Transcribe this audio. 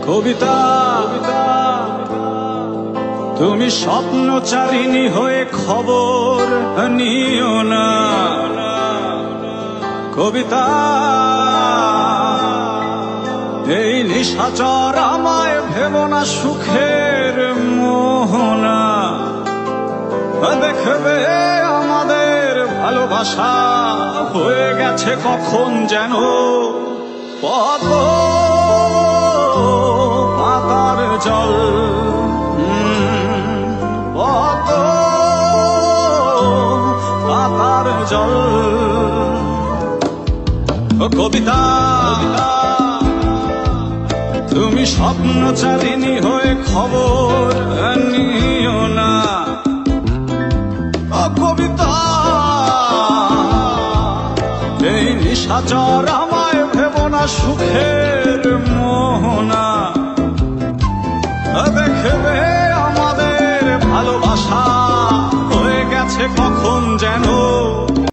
কবিতা তুমি স্বপ্নচারিণী হয়ে খবর নিও না। কবিতা এই নিশাচর আমায় ভেবো না সুখের মোহনা। দেখবে আমাদের ভালোবাসা হয়ে গেছে কখন যেন পদ্ম পাতার জল। পদ্ম পাতার জল। কবিতা তুমি স্বপ্নচারিণী হয়ে খবর নিও না। কবিতা এই নিশাচর আমায় ভেবো না সুখের মোহনা। দেখবে আমাদের ভালোবাসা হয়ে গেছে কখন যেন